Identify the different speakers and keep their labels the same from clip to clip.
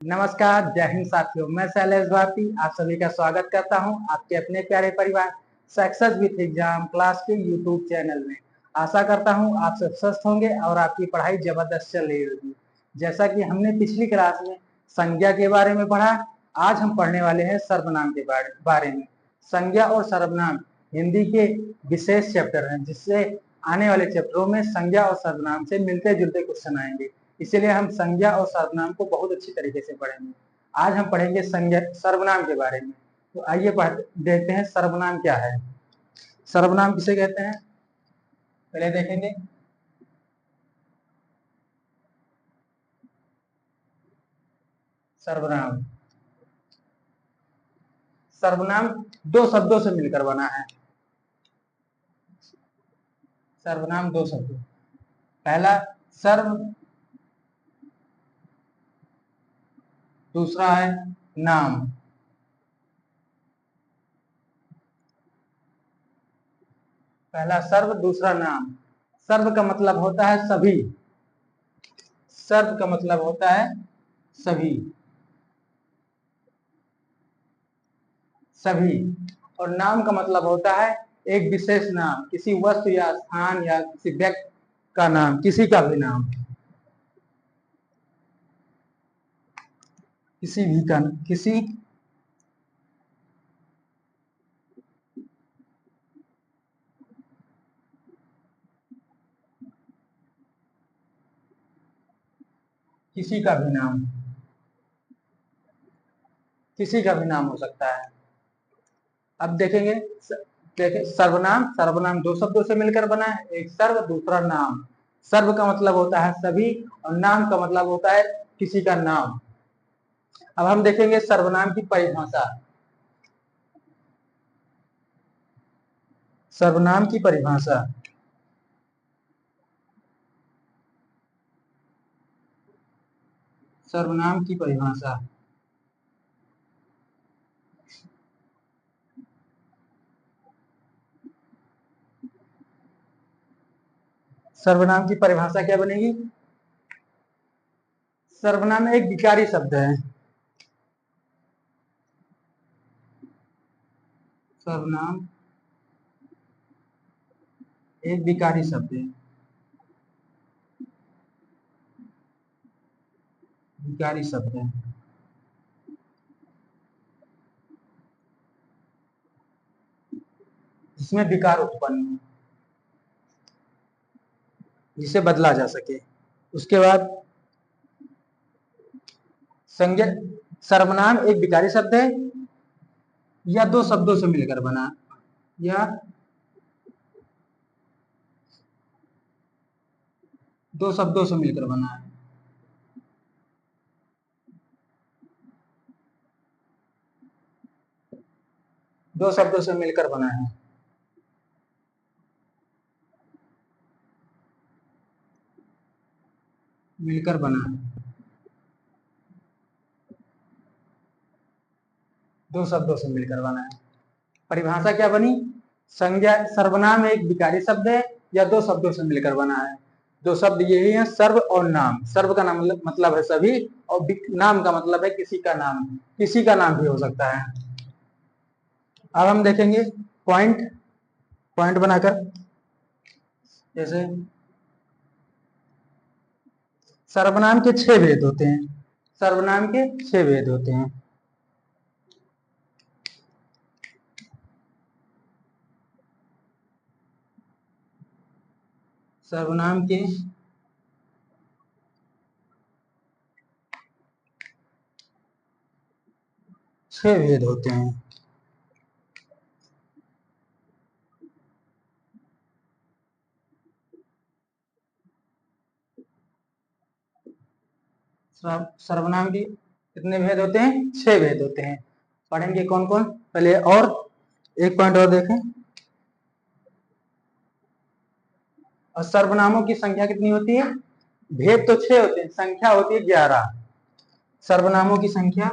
Speaker 1: नमस्कार, जय हिंद साथियों। मैं शैलेश भारती आप सभी का स्वागत करता हूं आपके अपने प्यारे परिवार सक्सेस विथ एग्जाम क्लास के यूट्यूब चैनल में। आशा करता हूं आप सब स्वस्थ होंगे और आपकी पढ़ाई जबरदस्त चल रही होगी। जैसा कि हमने पिछली क्लास में संज्ञा के बारे में पढ़ा, आज हम पढ़ने वाले हैं सर्वनाम के बारे में। संज्ञा और सर्वनाम हिंदी के विशेष चैप्टर हैं, जिससे आने वाले चैप्टरों में संज्ञा और सर्वनाम से मिलते जुलते क्वेश्चन आएंगे। इसीलिए हम संज्ञा और सर्वनाम को बहुत अच्छी तरीके से पढ़ेंगे। आज हम पढ़ेंगे संज्ञा सर्वनाम के बारे में। तो आइए देखते हैं सर्वनाम क्या है। सर्वनाम किसे कहते हैं, पहले देखेंगे। सर्वनाम सर्वनाम दो शब्दों से मिलकर बना है। सर्वनाम दो शब्द, पहला सर्व, दूसरा है नाम। पहला सर्व, दूसरा नाम। सर्व का मतलब होता है सभी। सर्व का मतलब होता है सभी, सभी। और नाम का मतलब होता है एक विशेष नाम, किसी वस्तु या स्थान या किसी व्यक्ति का नाम, किसी का भी नाम, किसी भी का, किसी का भी नाम, किसी का भी नाम हो सकता है। अब देखेंगे, सर्वनाम, सर्वनाम दो शब्दों से मिलकर बना है, एक सर्व, दूसरा नाम। सर्व का मतलब होता है सभी और नाम का मतलब होता है किसी का नाम। अब हम देखेंगे सर्वनाम की परिभाषा। सर्वनाम की परिभाषा, सर्वनाम की परिभाषा। सर्वनाम की परिभाषा क्या बनेगी? सर्वनाम एक विकारी शब्द है। सर्वनाम एक विकारी शब्द है। विकारी शब्द है, जिसमें विकार उत्पन्न हो, जिसे बदला जा सके। उसके बाद संज्ञा, सर्वनाम एक विकारी शब्द है या दो शब्दों से मिलकर बना, या दो शब्दों से मिलकर बना है। दो शब्दों से मिलकर बना है। मिलकर बना है, दो शब्दों से मिलकर बना है। परिभाषा क्या बनी? संज्ञा, सर्वनाम एक विकारी शब्द है या दो शब्दों से मिलकर बना है। दो शब्द यही है, सर्व और नाम। सर्व का नाम मतलब है सभी और नाम का मतलब है किसी का नाम, किसी का नाम भी हो सकता है। अब हम देखेंगे पॉइंट, पॉइंट बनाकर। जैसे सर्वनाम के 6 भेद होते हैं। सर्वनाम के 6 भेद होते हैं। सर्वनाम के 6 भेद होते हैं। सर्वनाम के कितने भेद होते हैं? 6 भेद होते हैं। पढ़ेंगे कौन कौन, पहले और एक पॉइंट और देखें। और सर्वनामों की संख्या कितनी होती है? भेद तो 6 होते हैं, संख्या होती है 11। सर्वनामों की संख्या,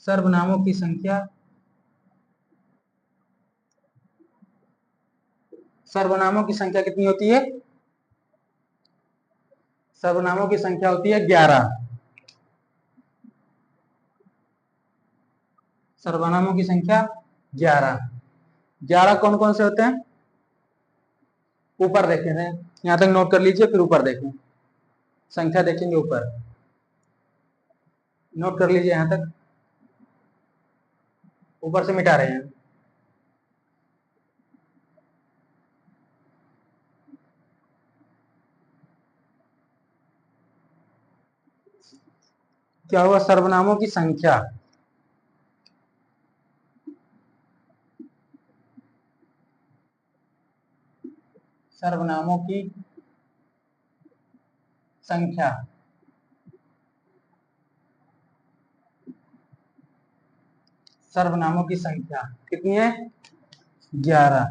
Speaker 1: सर्वनामों की संख्या, सर्वनामों की संख्या कितनी होती है? सर्वनामों की संख्या होती है 11। सर्वनामों की संख्या 11। 11 कौन कौन से होते हैं? ऊपर देखें हैं, यहां तक नोट कर लीजिए, फिर ऊपर देखें, संख्या देखेंगे ऊपर, नोट कर लीजिए यहां तक, ऊपर से मिटा रहे हैं। क्या हुआ? सर्वनामों की संख्या, सर्वनामों की संख्या, सर्वनामों की संख्या कितनी है? 11।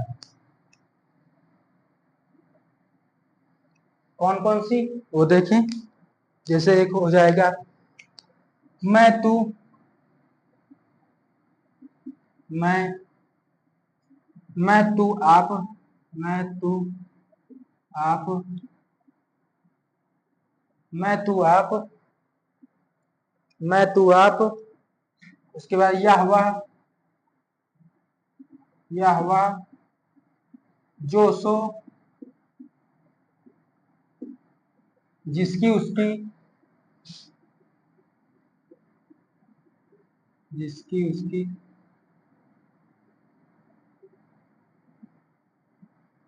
Speaker 1: कौन कौन सी, वो देखें। जैसे एक हो जाएगा मैं तू, मैं तू आप, मैं तू आप, मैं तू आप, मैं तू आप। उसके बाद यह वह, यह वह, जो सो, जिसकी उसकी, जिसकी उसकी।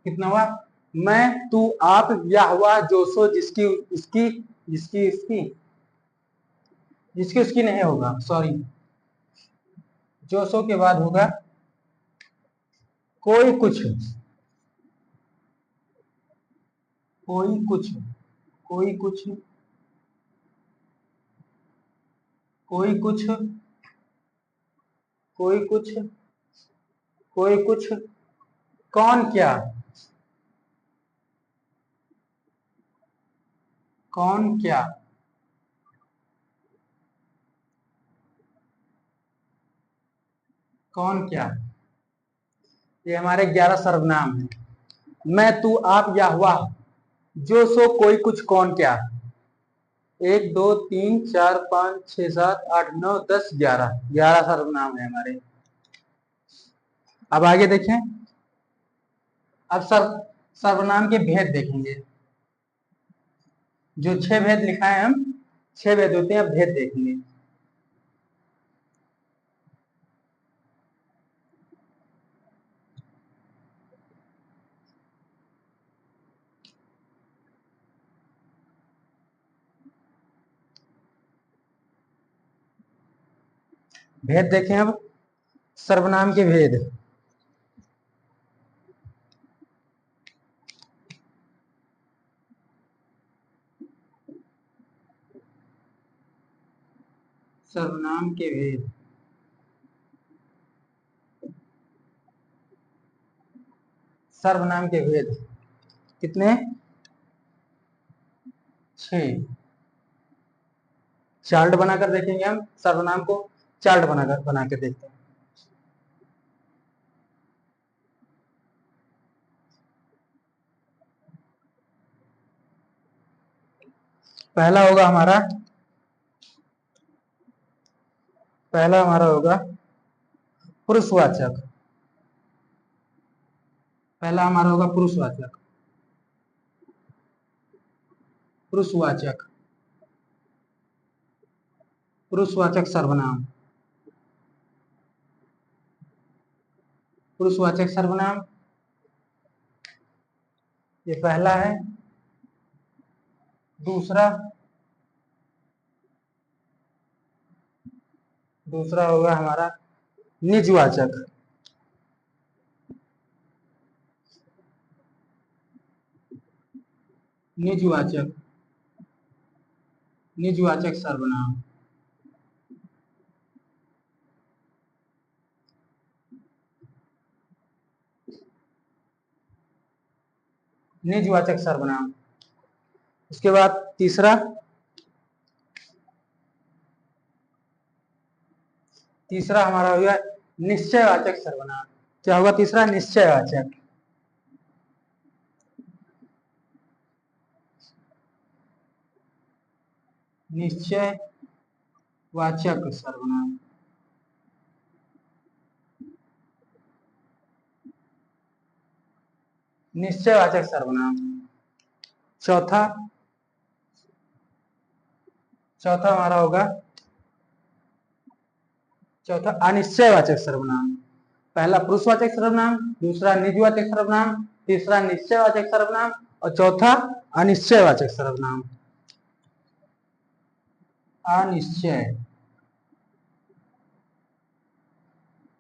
Speaker 1: कितना हुआ? मैं तू आप, यह हुआ, जो सो, जिसकी उसकी, जिसकी उसकी, जिसकी उसकी नहीं होगा, सॉरी, जो सो के बाद होगा कोई कुछ, कोई कुछ, कोई कुछ, कोई कुछ, कोई कुछ, कोई कुछ, कौन क्या, कौन क्या, कौन क्या। ये हमारे 11 सर्वनाम हैं। मैं तू आप या हुआ, जो सो कोई कुछ कौन क्या। 1 2 3 4 5 6 7 8 9 10 11, 11 सर्वनाम है हमारे। अब आगे देखें। अब सर्वनाम के भेद देखेंगे। जो 6 भेद लिखा है, हम 6 भेद होते हैं, अब भेद देखेंगे। भेद देखें अब, सर्वनाम के भेद। सर्वनाम के भेद, सर्वनाम के भेद कितने? 6। चार्ट बनाकर देखेंगे हम, सर्वनाम को चार्ट बनाकर देखते हैं। पहला होगा हमारा, पहला हमारा होगा पुरुषवाचक। पहला हमारा होगा पुरुषवाचक, पुरुषवाचक, पुरुषवाचक सर्वनाम, पुरुषवाचक सर्वनाम, ये पहला है। दूसरा, दूसरा होगा हमारा निजवाचक, निजवाचक, निजवाचक सर्वनाम, निजवाचक सर्वनाम। उसके बाद तीसरा, तीसरा हमारा हो गया निश्चयवाचक सर्वनाम। क्या होगा तीसरा? निश्चयवाचक, निश्चय वाचक सर्वनाम। निश्चयवाचक सर्वनाम। चौथा हमारा होगा चौथा अनिश्चयवाचक सर्वनाम। पहला पुरुषवाचक सर्वनाम, दूसरा निजवाचक सर्वनाम, तीसरा निश्चयवाचक सर्वनाम और चौथा अनिश्चयवाचक सर्वनाम।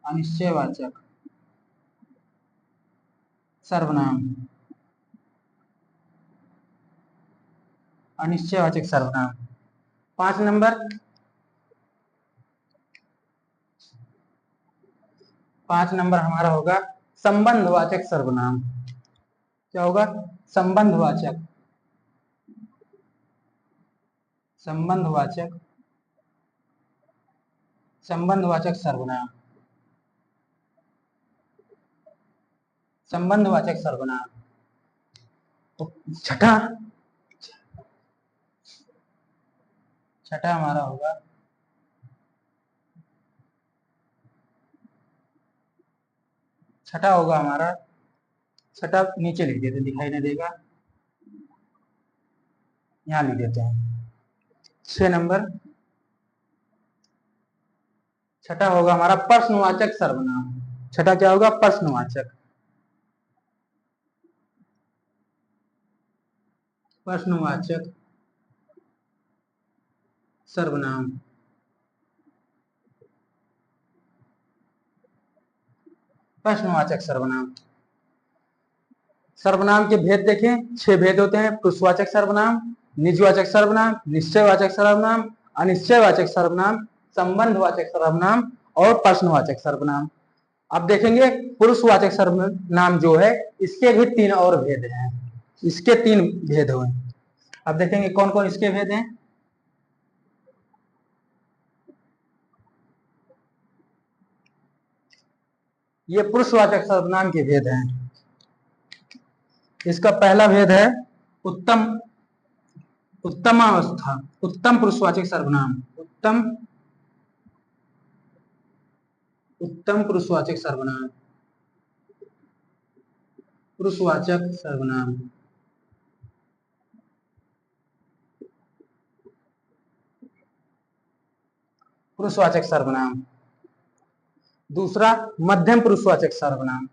Speaker 1: अनिश्चयवाचक सर्वनाम। अनिश्चयवाचक सर्वनाम। 5 नंबर हमारा होगा संबंधवाचक सर्वनाम। क्या होगा? संबंधवाचक सर्वनाम। संबंधवाचक सर्वनाम। तो छठा हमारा होगा हमारा छठा नीचे लिख देते, दिखाई नहीं देगा, यहाँ लिख देते हैं। 6 नंबर छठा होगा हमारा प्रश्नवाचक सर्वनाम। छठा क्या होगा? प्रश्नवाचक सर्वनाम। प्रश्नवाचक सर्वनाम। सर्वनाम के भेद देखें, 6 भेद होते हैं। पुरुषवाचक सर्वनाम, निजवाचक सर्वनाम, निश्चयवाचक सर्वनाम, अनिश्चयवाचक सर्वनाम, संबंधवाचक सर्वनाम और प्रश्नवाचक सर्वनाम। अब देखेंगे पुरुषवाचक सर्वनाम जो है इसके भी 3 और भेद हैं। इसके 3 भेद हुए। अब देखेंगे कौन कौन इसके भेद हैं। ये पुरुषवाचक सर्वनाम के भेद हैं। इसका पहला भेद है उत्तमावस्था, उत्तम पुरुषवाचक सर्वनाम। उत्तम पुरुषवाचक सर्वनाम। पुरुषवाचक सर्वनाम। दूसरा मध्यम पुरुषवाचक सर्वनाम।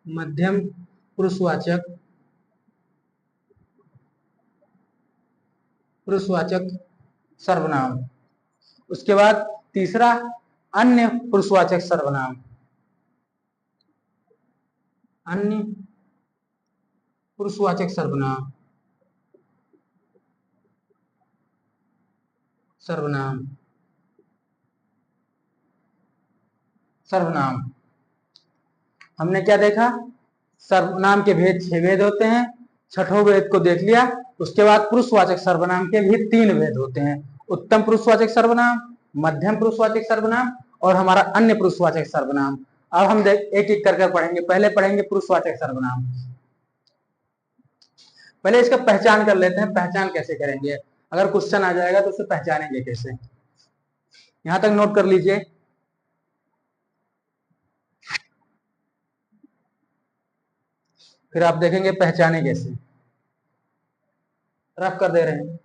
Speaker 1: मध्यम पुरुषवाचक सर्वनाम। उसके बाद तीसरा अन्य पुरुषवाचक सर्वनाम। अन्य पुरुषवाचक सर्वनाम। हमने क्या देखा? सर्वनाम के भेद 6 भेद होते हैं। छठों भेद को देख लिया। उसके बाद पुरुषवाचक सर्वनाम के भी 3 भेद होते हैं। उत्तम पुरुषवाचक सर्वनाम, मध्यम पुरुषवाचक सर्वनाम और हमारा अन्य पुरुषवाचक सर्वनाम। अब हम एक एक करके पढ़ेंगे। पहले पढ़ेंगे पुरुषवाचक सर्वनाम। पहले इसका पहचान कर लेते हैं। पहचान कैसे करेंगे? अगर क्वेश्चन आ जाएगा तो उसे पहचानेंगे कैसे, यहां तक नोट कर लीजिए। फिर आप देखेंगे पहचाने कैसे। रफ कर दे रहे हैं।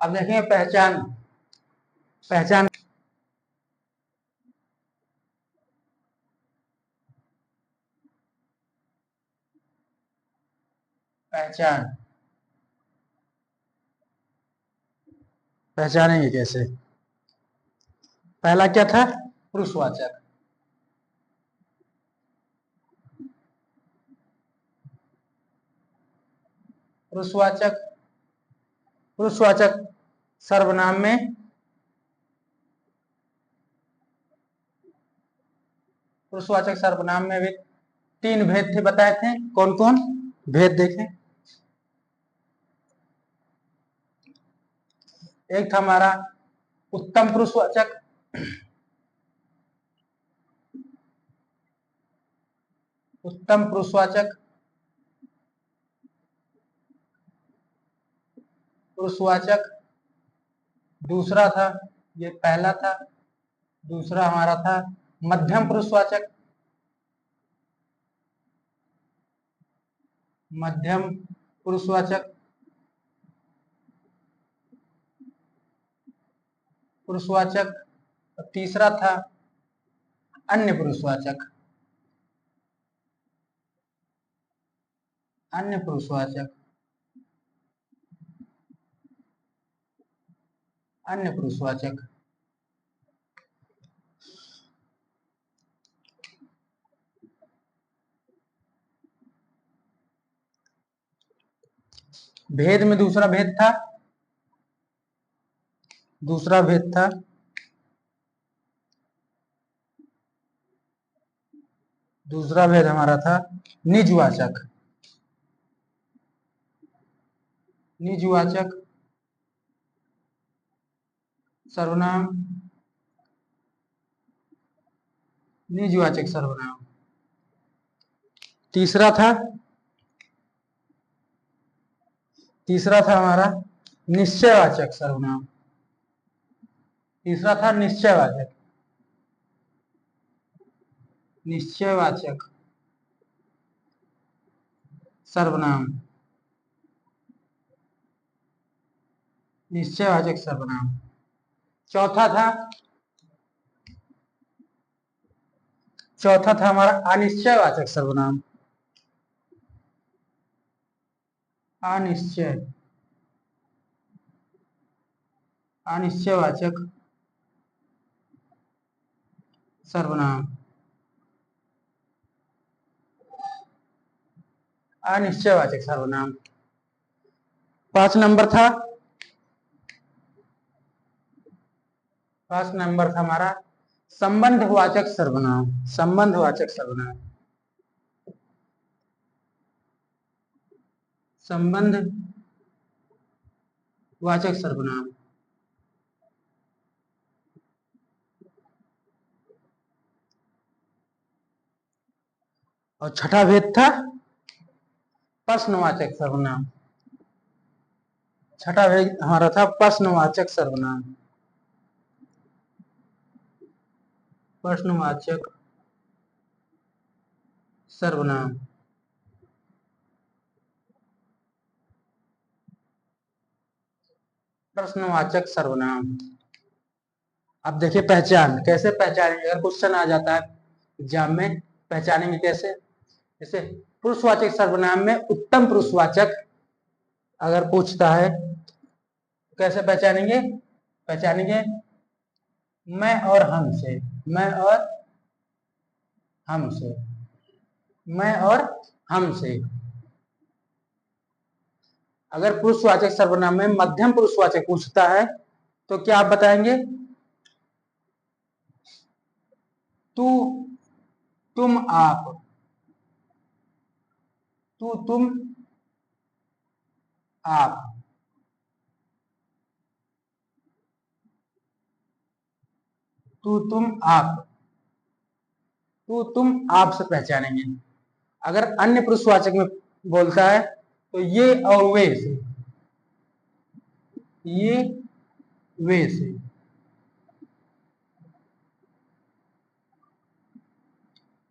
Speaker 1: अब देखेंगे पहचान। पहचान पहचानेंगे कैसे? पहला क्या था? पुरुषवाचक। पुरुषवाचक पुरुषवाचक सर्वनाम में पुरुषवाचक सर्वनाम में भी 3 भेद थे, बताए थे। कौन कौन भेद देखें। एक था हमारा उत्तम पुरुषवाचक, उत्तम पुरुषवाचक पुरुषवाचक। दूसरा था, ये पहला था, दूसरा हमारा था मध्यम पुरुषवाचक, मध्यम पुरुषवाचक पुरुषवाचक। और तीसरा था अन्य पुरुषवाचक, अन्य पुरुषवाचक, अन्य पुरुषवाचक। भेद में दूसरा भेद था, दूसरा भेद था दूसरा भेद हमारा था निजवाचक, निजवाचक सर्वनाम, निजवाचक सर्वनाम। तीसरा था हमारा निश्चयवाचक सर्वनाम, तीसरा था निश्चयवाचक, निश्चयवाचक सर्वनाम, निश्चयवाचक सर्वनाम। चौथा था हमारा अनिश्चयवाचक सर्वनाम, अनिश्चयवाचक सर्वनाम, अनिश्चयवाचक सर्वनाम। 5 नंबर था हमारा संबंधवाचक सर्वनाम, संबंधवाचक सर्वनाम, संबंधवाचक सर्वनाम। और छठा भेद था प्रश्नवाचक सर्वनाम, छठा भेद हमारा था प्रश्नवाचक सर्वनाम, प्रश्नवाचक सर्वनाम। प्रश्नवाचक सर्वनाम। अब देखिए पहचान, कैसे पहचानेंगे अगर क्वेश्चन आ जाता है एग्जाम में, पहचानेंगे कैसे। जैसे पुरुषवाचक सर्वनाम में उत्तम पुरुषवाचक अगर पूछता है कैसे पहचानेंगे मैं और हम से, मैं और हम से, मैं और हम से। अगर पुरुषवाचक सर्वनाम में मध्यम पुरुषवाचक पूछता है तो क्या आप बताएंगे? तू, तुम, आप, तू, तुम, आप, तू, तुम, आप, तू, तुम, आप से पहचानेंगे। अगर अन्य पुरुषवाचक में बोलता है तो ये और वे से, ये वे से,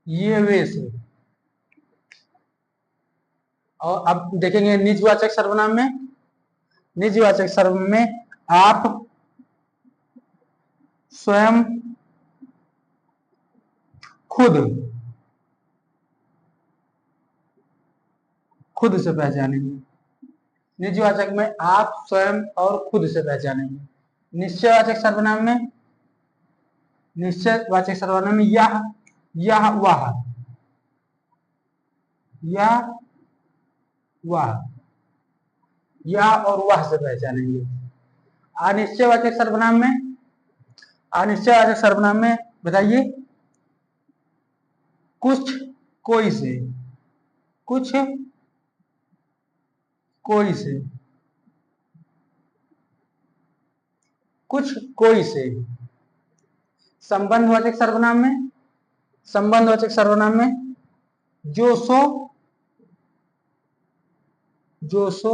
Speaker 1: ये वे से। और अब देखेंगे निजवाचक सर्वनाम में, निजवाचक सर्वनाम में आप स्वयं, खुद, खुद से पहचानेंगे। निजवाचक में आप स्वयं और खुद से पहचानेंगे। निश्चयवाचक सर्वनाम में, निश्चयवाचक सर्वनाम में यह, वह, यह, वह। या और वह से पहचानेंगे। अनिश्चयवाचक सर्वनाम में, अनिश्चयवाचक सर्वनाम में बताइए, कुछ कोई से, कुछ कोई से, कुछ कोई से। संबंधवाचक सर्वनाम में, संबंधवाचक सर्वनाम में जो सो, जो सो,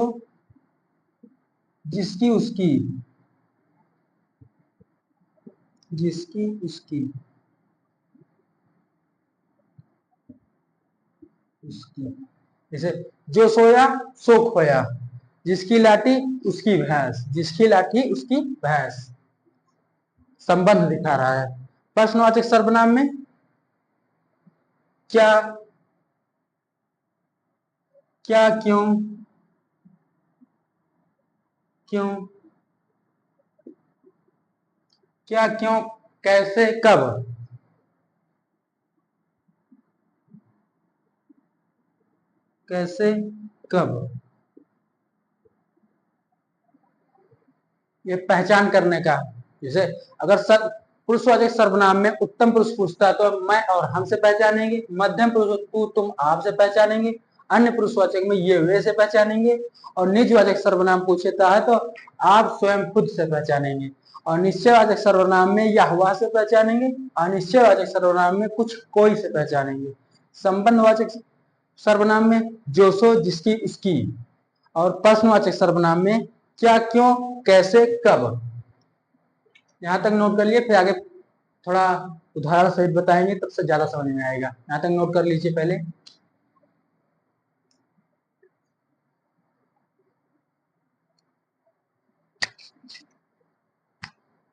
Speaker 1: जिसकी उसकी, जिसकी उसकी, उसकी। जैसे जो सोया सो खोया, जिसकी लाठी उसकी भैंस, जिसकी लाठी उसकी भैंस, संबंध दिखा रहा है। प्रश्नवाचक सर्वनाम में क्या, क्या, क्यों, क्यों, क्या, क्यों, कैसे, कब, कैसे, कब, ये पहचान करने का। जैसे अगर पुरुषवाचक सर्वनाम में उत्तम पुरुष पूछता है तो मैं और हम से पहचानेंगे, मध्यम पुरुष तू तुम आप से पहचानेंगे, अन्य पुरुषवाचक में ये वे से पहचानेंगे, और निजवाचक सर्वनाम पूछता है तो आप स्वयं खुद से पहचानेंगे, और निश्चयवाचक सर्वनाम में यह वह से पहचानेंगे, अनिश्चयवाचक सर्वनाम में कुछ कोई से पहचानेंगे। संबंधवाचक सर्वनाम में जो सो जिसकी उसकी, और प्रश्नवाचक सर्वनाम में क्या क्यों कैसे कब। यहाँ तक नोट कर लिए, फिर आगे थोड़ा उदाहरण सहित बताएंगे, तब से ज्यादा समझ में आएगा। यहाँ तक नोट कर लीजिए पहले।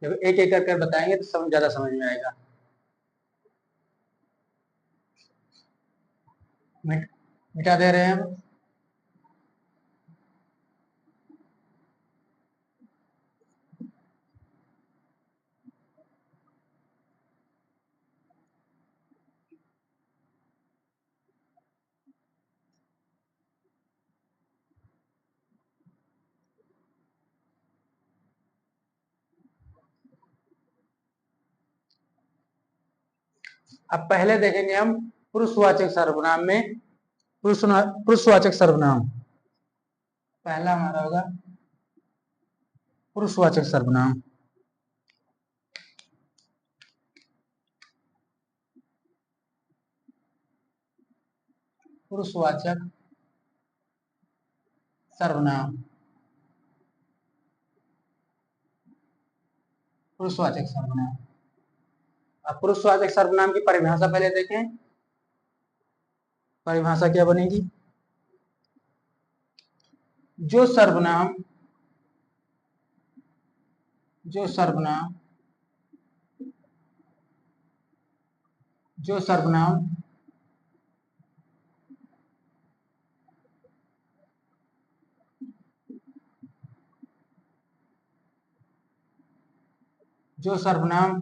Speaker 1: जब एक एक कर बताएंगे तो ज्यादा समझ में आएगा। मिटा दे रहे हैं हम। अब पहले देखेंगे हम पुरुषवाचक सर्वनाम में, पुरुषवाचक सर्वनाम पहला हमारा होगा पुरुषवाचक सर्वनाम। पुरुषवाचक सर्वनाम, पुरुषवाचक सर्वनाम। अब पुरुषवाचक सर्वनाम की परिभाषा पहले देखें। परिभाषा क्या बनेगी? जो सर्वनाम, जो सर्वनाम, जो सर्वनाम जो सर्वनाम,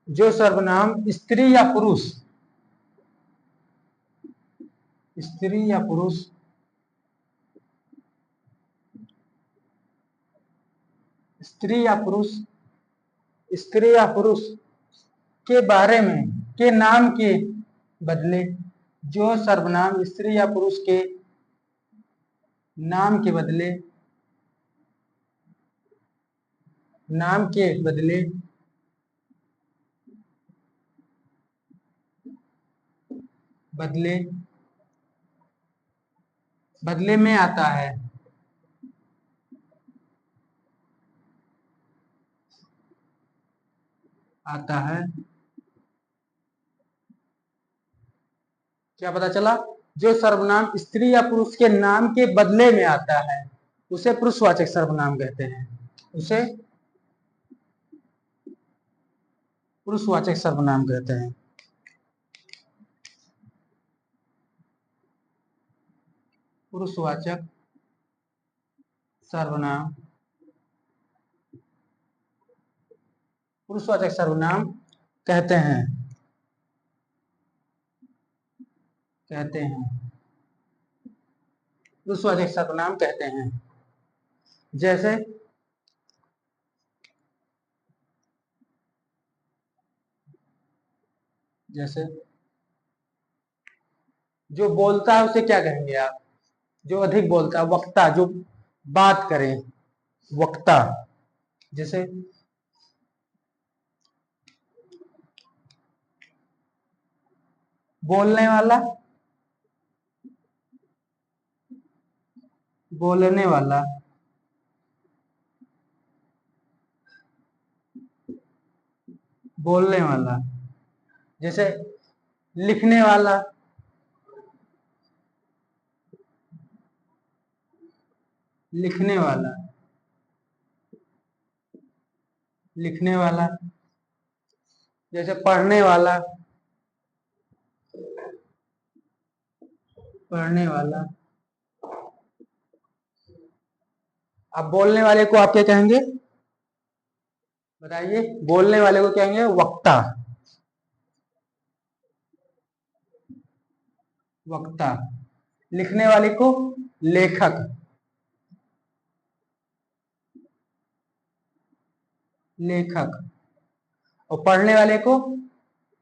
Speaker 1: जो सर्वनाम स्त्री या पुरुष, स्त्री या पुरुष, स्त्री या पुरुष, स्त्री या पुरुष के बारे में, के नाम के बदले, जो सर्वनाम स्त्री या पुरुष के नाम के बदले, नाम के बदले बदले बदले में आता है, आता है। क्या पता चला? जो सर्वनाम स्त्री या पुरुष के नाम के बदले में आता है उसे पुरुषवाचक सर्वनाम कहते हैं, उसे पुरुषवाचक सर्वनाम कहते हैं। पुरुषवाचक सर्वनाम, पुरुषवाचक सर्वनाम कहते हैं, कहते हैं। पुरुषवाचक सर्वनाम कहते हैं। जैसे जैसे जो बोलता है उसे क्या कहेंगे आप? जो अधिक बोलता है, वक्ता, जो बात करे, वक्ता। जैसे बोलने वाला, बोलने वाला, बोलने वाला। जैसे लिखने वाला, लिखने वाला, लिखने वाला। जैसे पढ़ने वाला, पढ़ने वाला। अब बोलने वाले को आप क्या कहेंगे? बताइए, बोलने वाले को क्या कहेंगे? वक्ता, वक्ता। लिखने वाले को लेखक, लेखक। और पढ़ने वाले को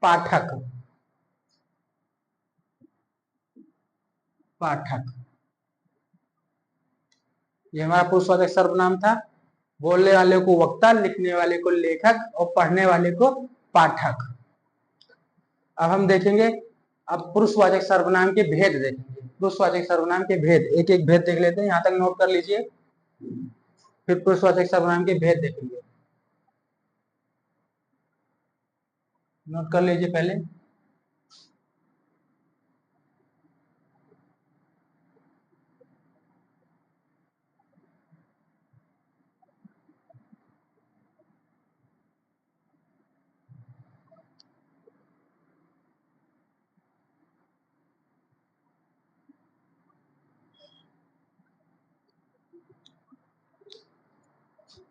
Speaker 1: पाठक, पाठक। ये हमारा पुरुषवाचक सर्वनाम था। बोलने वाले को वक्ता, लिखने वाले को लेखक और पढ़ने वाले को पाठक। अब हम देखेंगे, अब पुरुषवाचक सर्वनाम के भेद देखेंगे। पुरुषवाचक सर्वनाम के भेद, एक एक भेद देख लेते हैं, यहां तक नोट कर लीजिए, फिर पुरुषवाचक सर्वनाम के भेद देखेंगे। नोट कर लीजिए पहले।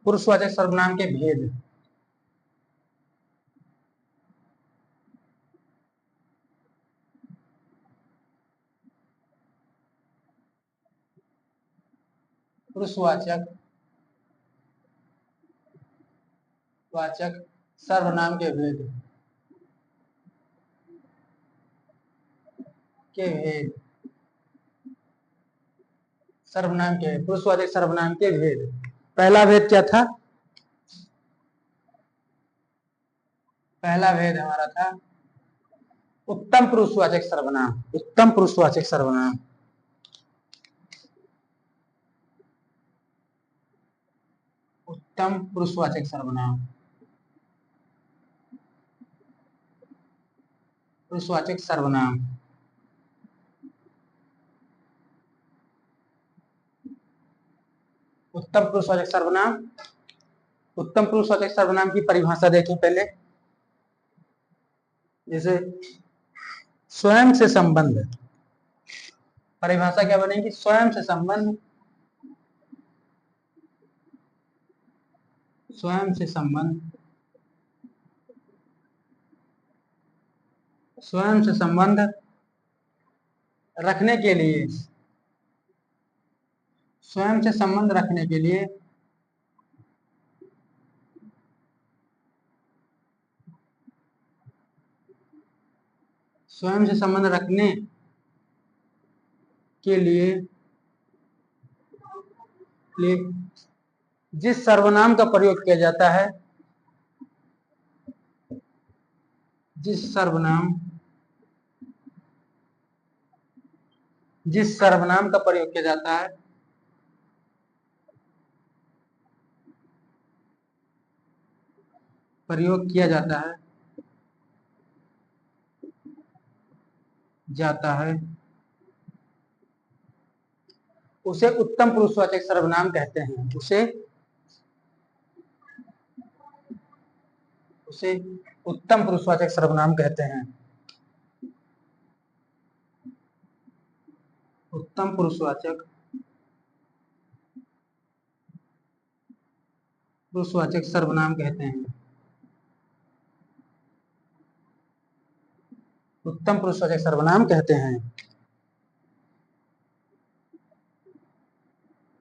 Speaker 1: पुरुषवाचक सर्वनाम के भेद। पुरुषवाचक वाचक सर्वनाम के भेद, के भेद। सर्वनाम के, पुरुषवाचक सर्वनाम के भेद। पहला भेद क्या था? पहला भेद हमारा था उत्तम पुरुषवाचक सर्वनाम, उत्तम पुरुषवाचक सर्वनाम। उत्तम पुरुषवाचक सर्वनाम, पुरुषवाचक सर्वनाम। उत्तम पुरुषवाचक सर्वनाम, उत्तम पुरुषवाचक सर्वनाम की परिभाषा देखें पहले। जैसे स्वयं से संबंध, परिभाषा क्या बनेगी? स्वयं से संबंध, स्वयं से संबंध, स्वयं से संबंध रखने के लिए, स्वयं से संबंध रखने के लिए स्वयं से संबंध रखने के लिए जिस सर्वनाम का प्रयोग किया जाता है, जिस सर्वनाम, जिस सर्वनाम का प्रयोग किया जाता है, प्रयोग किया जाता है उसे उत्तम पुरुषवाचक सर्वनाम कहते हैं। उसे उसे उत्तम पुरुषवाचक सर्वनाम कहते हैं। उत्तम पुरुषवाचक पुरुषवाचक सर्वनाम कहते हैं। उत्तम पुरुषवाचक सर्वनाम कहते हैं।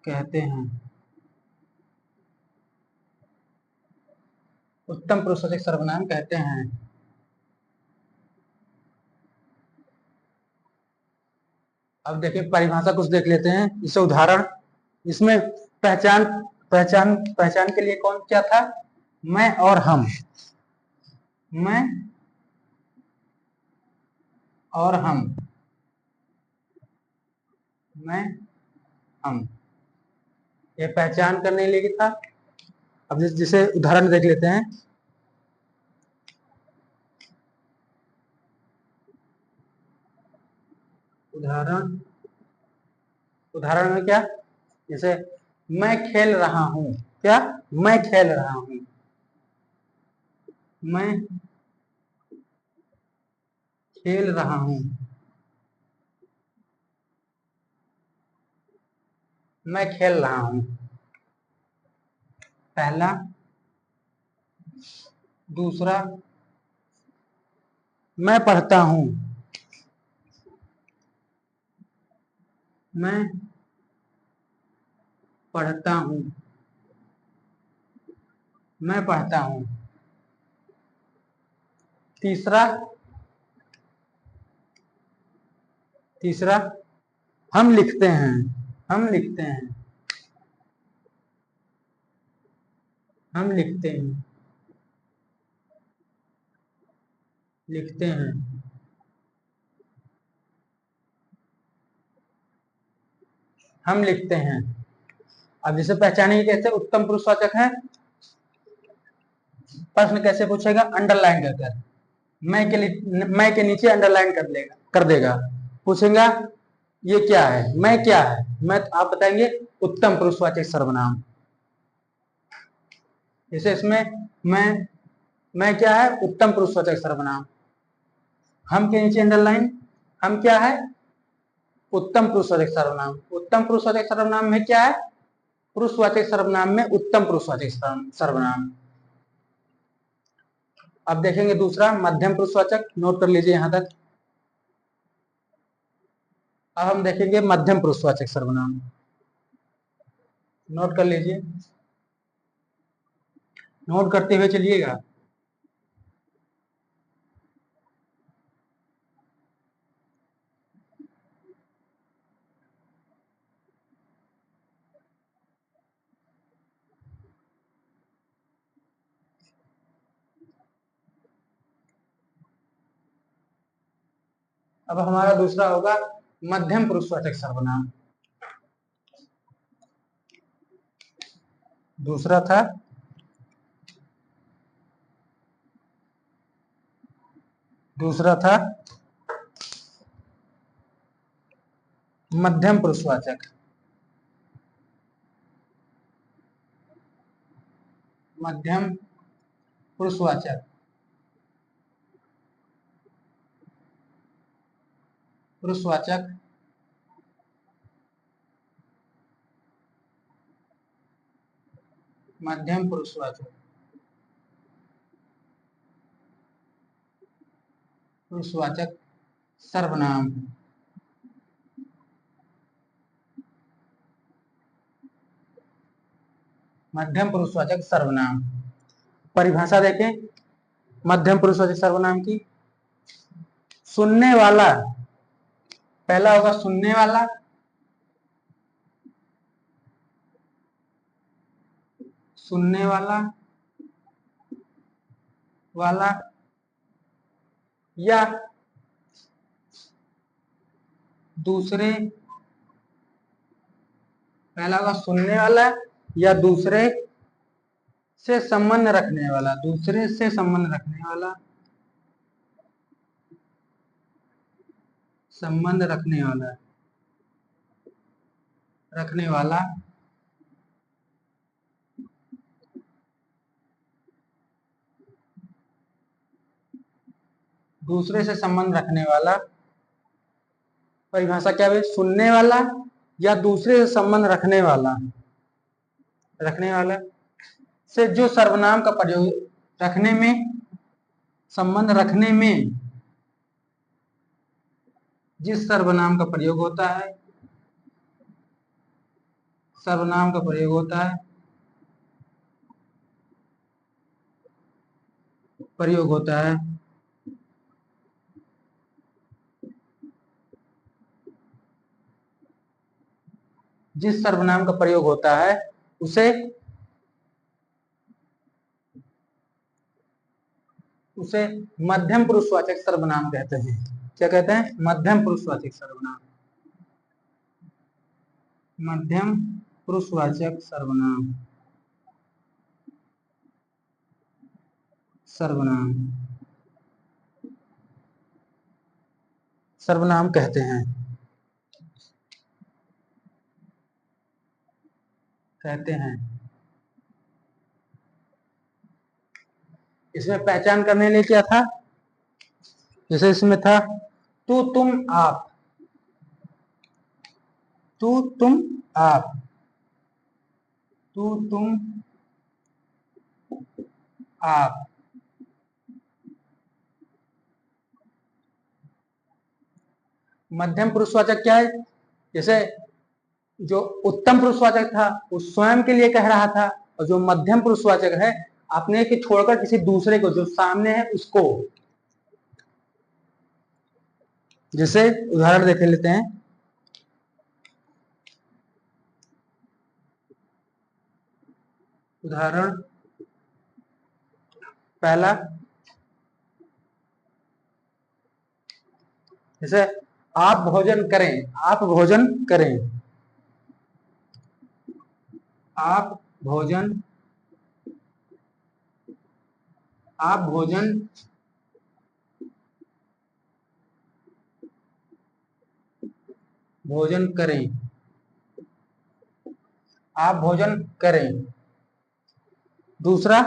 Speaker 1: कहते हैं। उत्तम पुरुषवाचक सर्वनाम कहते हैं। अब देखिए परिभाषा कुछ देख लेते हैं, इसे उदाहरण। इसमें पहचान पहचान पहचान के लिए कौन क्या था? मैं और हम। मैं और हम। मैं हम, ये पहचान करने के लिए था। अब जिसे उदाहरण देख लेते हैं। उदाहरण उदाहरण में क्या? जैसे मैं खेल रहा हूं। क्या? मैं खेल रहा हूं। मैं खेल रहा हूं। मैं खेल रहा हूं, पहला। दूसरा, मैं पढ़ता हूं। मैं पढ़ता हूं। मैं पढ़ता हूं। तीसरा तीसरा, हम लिखते हैं। हम लिखते हैं। हम लिखते हैं। लिखते हैं। हम लिखते हैं। अब जिसे पहचानेंगे कैसे? उत्तम पुरुषवाचक है। प्रश्न कैसे पूछेगा? अंडरलाइन कर कर। मैं के नीचे अंडरलाइन कर देगा। पूछेगा ये क्या है? मैं क्या है? मैं, आप बताएंगे उत्तम पुरुषवाचक सर्वनाम। जैसे इसमें मैं क्या है? उत्तम पुरुषवाचक सर्वनाम। हम के नीचे अंडरलाइन। हम क्या है? उत्तम पुरुषवाचक सर्वनाम। उत्तम पुरुषवाचक सर्वनाम में क्या है? पुरुषवाचक सर्वनाम में उत्तम पुरुषवाचक सर्वनाम। अब देखेंगे दूसरा, मध्यम पुरुषवाचक। नोट कर लीजिए यहां तक। अब हम देखेंगे मध्यम पुरुषवाचक सर्वनाम। नोट कर लीजिए, नोट करते हुए चलिएगा। अब हमारा दूसरा होगा मध्यम पुरुषवाचक सर्वनाम। दूसरा था मध्यम पुरुषवाचक। मध्यम पुरुषवाचक। पुरुषवाचक मध्यम पुरुषवाचक पुरुषवाचक सर्वनाम। मध्यम पुरुषवाचक सर्वनाम। परिभाषा देखें मध्यम पुरुषवाचक सर्वनाम की। सुनने वाला, पहला होगा सुनने वाला। सुनने वाला वाला या दूसरे, पहला होगा सुनने वाला या दूसरे से संबंध रखने वाला। दूसरे से संबंध रखने वाला। संबंध रखने वाला। रखने वाला। दूसरे से संबंध रखने वाला। परिभाषा क्या है? सुनने वाला या दूसरे से संबंध रखने वाला। रखने वाला से जो सर्वनाम का प्रयोग रखने में, संबंध रखने में जिस सर्वनाम का प्रयोग होता है सर्वनाम का प्रयोग होता है, प्रयोग होता है जिस सर्वनाम का प्रयोग होता है उसे उसे मध्यम पुरुषवाचक सर्वनाम कहते हैं। क्या कहते हैं? मध्यम पुरुषवाचक सर्वनाम। मध्यम पुरुषवाचक सर्वनाम, सर्वनाम, सर्वनाम कहते हैं, कहते हैं। इसमें पहचान करने के लिए क्या था? जैसे इसमें था तू तुम आप, तू तुम आप, तू तुम आप। मध्यम पुरुषवाचक क्या है? जैसे जो उत्तम पुरुषवाचक था वो स्वयं के लिए कह रहा था, और जो मध्यम पुरुषवाचक है अपने के छोड़कर किसी दूसरे को, जो सामने है उसको। जैसे उदाहरण देख लेते हैं। उदाहरण पहला, जैसे आप भोजन करें, आप भोजन करें, आप भोजन, आप भोजन भोजन करें, आप भोजन करें। दूसरा,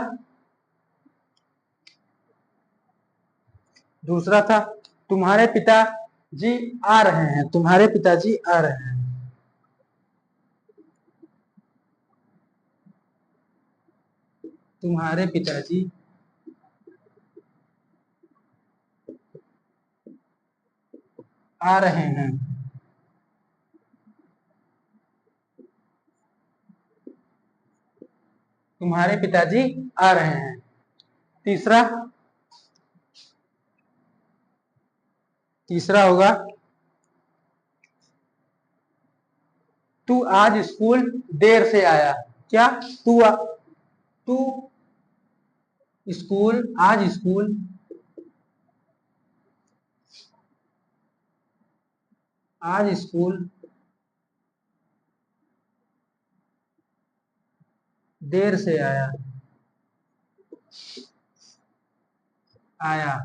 Speaker 1: दूसरा था तुम्हारे पिताजी आ रहे हैं, तुम्हारे पिताजी आ रहे हैं। तुम्हारे पिताजी आ रहे हैं। तुम्हारे पिताजी आ रहे हैं। तीसरा, तीसरा होगा तू आज स्कूल देर से आया। क्या? तू स्कूल, आज स्कूल, आज स्कूल देर से आया, आया।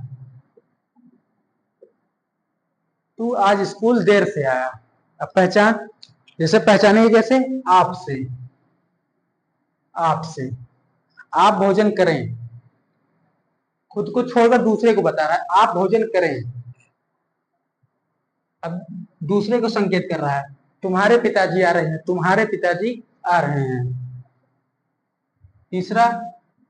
Speaker 1: तू आज स्कूल देर से आया। अब पहचान, जैसे पहचानेंगे कैसे? आपसे, आपसे। आप भोजन करें, खुद को छोड़कर दूसरे को बता रहा है आप भोजन करें। अब दूसरे को संकेत कर रहा है तुम्हारे पिताजी आ रहे हैं, तुम्हारे पिताजी आ रहे हैं। तीसरा,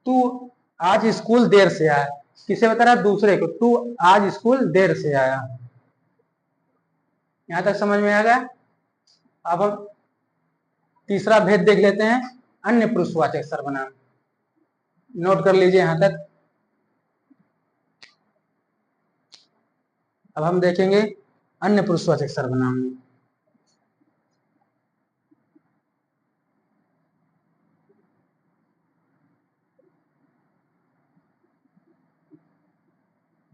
Speaker 1: तू आज स्कूल देर से आया, किसे बता रहा है? दूसरे को। तू आज स्कूल देर से आया। यहां तक समझ में आ गया? अब हम तीसरा भेद देख लेते हैं, अन्य पुरुषवाचक सर्वनाम। नोट कर लीजिए यहां तक। अब हम देखेंगे अन्य पुरुषवाचक सर्वनाम में।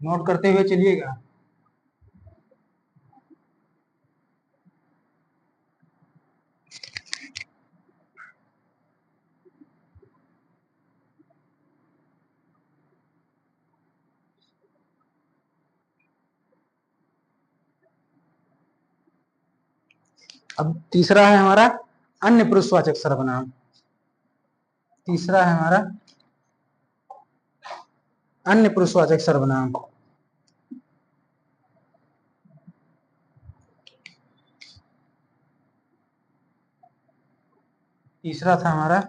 Speaker 1: नोट करते हुए चलिएगा। अब तीसरा है हमारा अन्य पुरुषवाचक सर्वनाम। तीसरा है हमारा अन्य पुरुषवाचक सर्वनाम। तीसरा था हमारा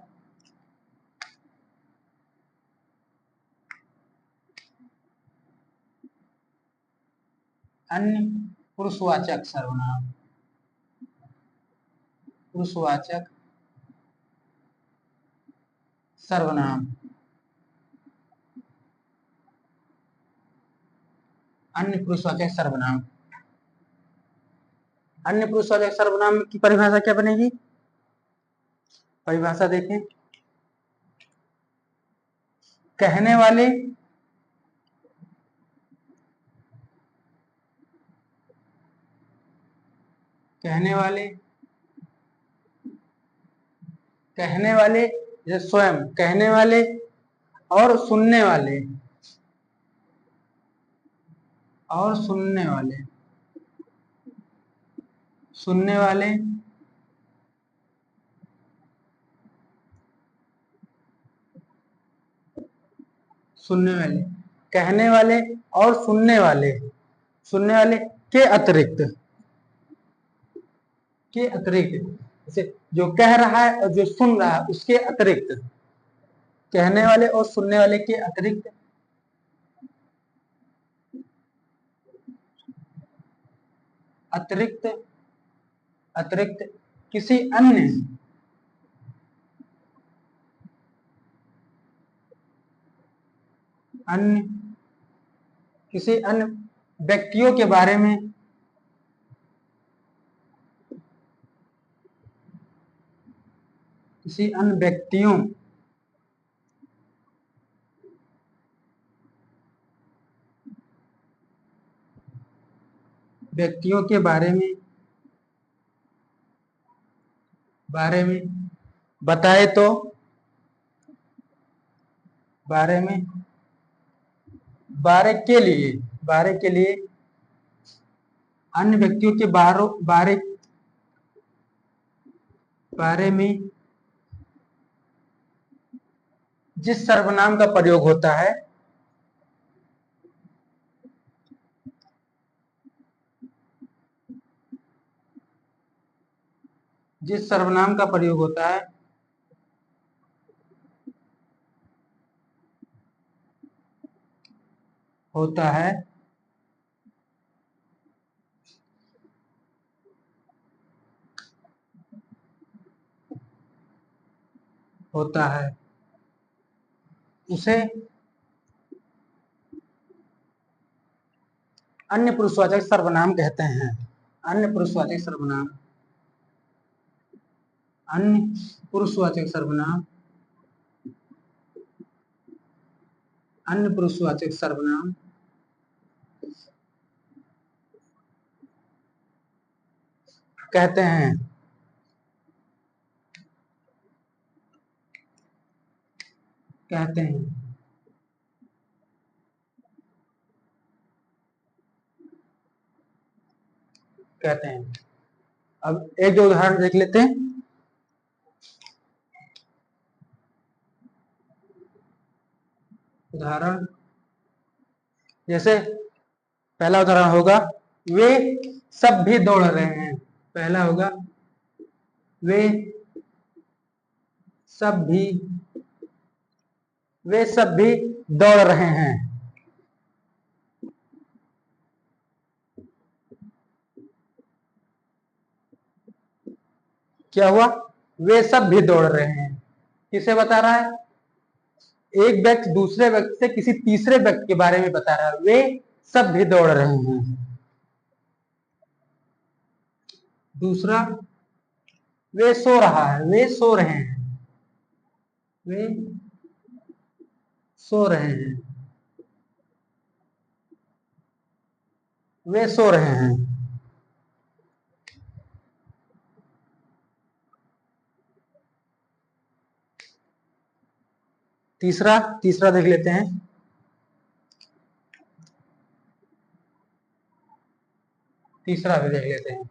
Speaker 1: अन्य पुरुषवाचक सर्वनाम। पुरुषवाचक सर्वनाम। अन्य पुरुषवाचक सर्वनाम। अन्य पुरुषवाचक सर्वनाम की परिभाषा क्या बनेगी? परिभाषा देखें। कहने वाले, कहने वाले, कहने वाले जैसे स्वयं, कहने वाले और सुनने वाले, और सुनने वाले, सुनने वाले, सुनने वाले, कहने वाले और सुनने वाले के अतिरिक्त, के अतिरिक्त, जैसे जो कह रहा है और जो सुन रहा है उसके अतिरिक्त, कहने वाले और सुनने वाले के अतिरिक्त, अतिरिक्त, अतिरिक्त किसी अन्य, अन्य किसी अन्य व्यक्तियों के बारे में, किसी अन्य व्यक्तियों, व्यक्तियों के बारे में, बारे में बताए तो, बारे में, बारे के लिए, बारे के लिए अन्य व्यक्तियों के बारे, बारे में जिस सर्वनाम का प्रयोग होता है, जिस सर्वनाम का प्रयोग होता है, होता है होता है उसे अन्य पुरुषवाचक सर्वनाम कहते हैं। अन्य पुरुषवाचक सर्वनाम, अन्य पुरुषवाचक सर्वनाम, अन्य पुरुषवाचक सर्वनाम कहते हैं। कहते हैं, कहते हैं। अब एक दो उदाहरण देख लेते हैं। उदाहरण जैसे पहला उदाहरण होगा, वे सब भी दौड़ रहे हैं। पहला होगा, वे सब भी, वे सब भी दौड़ रहे हैं। क्या हुआ? वे सब भी दौड़ रहे हैं। किसे बता रहा है? एक व्यक्ति दूसरे व्यक्ति से किसी तीसरे व्यक्ति के बारे में बता रहा है, वे सब भी दौड़ रहे हैं। दूसरा, वे सो रहा है, वे सो रहे हैं, वे सो रहे हैं, वे सो रहे हैं। तीसरा, तीसरा देख लेते हैं। तीसरा भी देख लेते हैं।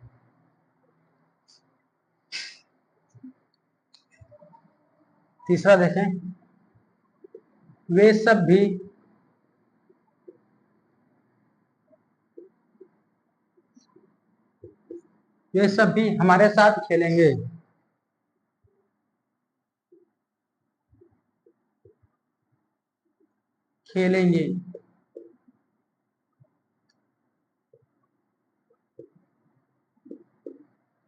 Speaker 1: तीसरा देखें, वे सब भी, वे सब भी हमारे साथ खेलेंगे। खेलेंगे,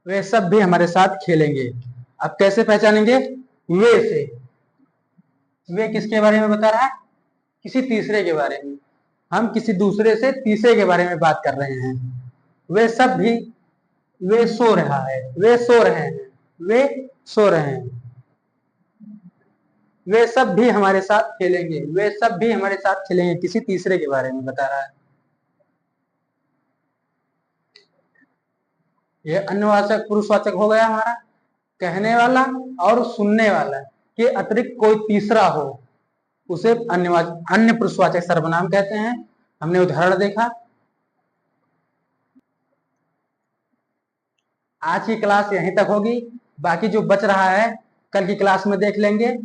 Speaker 1: वे सब भी हमारे साथ खेलेंगे। अब कैसे पहचानेंगे? वे से, वे किसके बारे में बता रहा है? किसी तीसरे के बारे में। हम किसी दूसरे से तीसरे के बारे में बात कर रहे हैं। वे सब भी, वे सो रहा है, वे सो रहे हैं, वे सो रहे हैं। वे सब भी हमारे साथ खेलेंगे, वे सब भी हमारे साथ खेलेंगे, किसी तीसरे के बारे में बता रहा है। ये अन्यवाचक पुरुषवाचक हो गया हमारा। कहने वाला और सुनने वाला के अतिरिक्त कोई तीसरा हो उसे अन्य पुरुषवाचक सर्वनाम कहते हैं। हमने उदाहरण देखा। आज की क्लास यहीं तक होगी, बाकी जो बच रहा है कल की क्लास में देख लेंगे।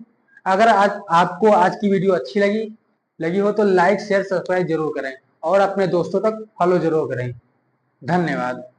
Speaker 1: अगर आज आपको आज की वीडियो अच्छी लगी हो तो लाइक शेयर सब्सक्राइब जरूर करें और अपने दोस्तों तक फॉलो जरूर करें। धन्यवाद।